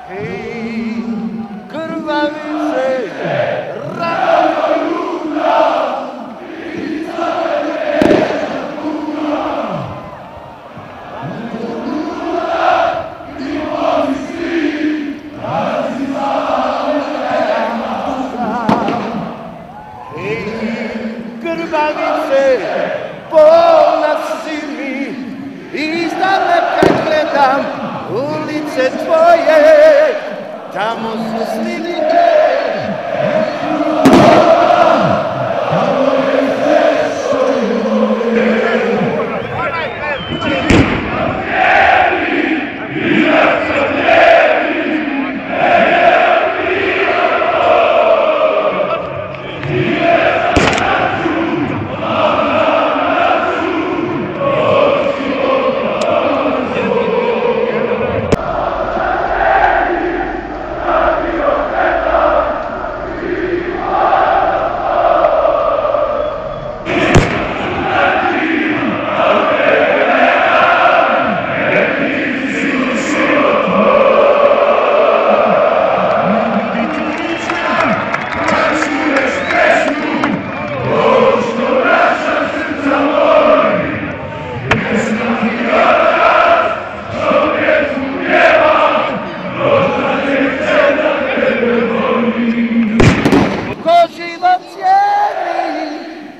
Hej, krvavice, rano jutra, krvavice, polna si mi, izdaleka gledam ulice tvoje, tamo su slike.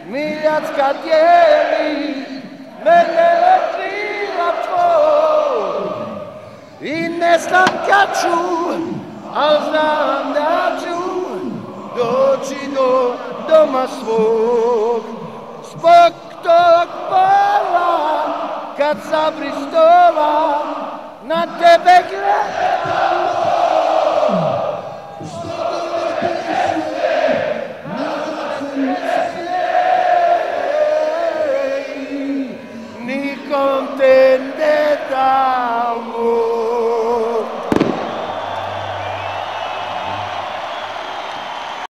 Miljacka dijeli mene krila tvoj i ne znam kad ću, al znam da ću doći do doma svog. Zbog tog bola kad sa Bristola na tebe gledam. Nikom te ne da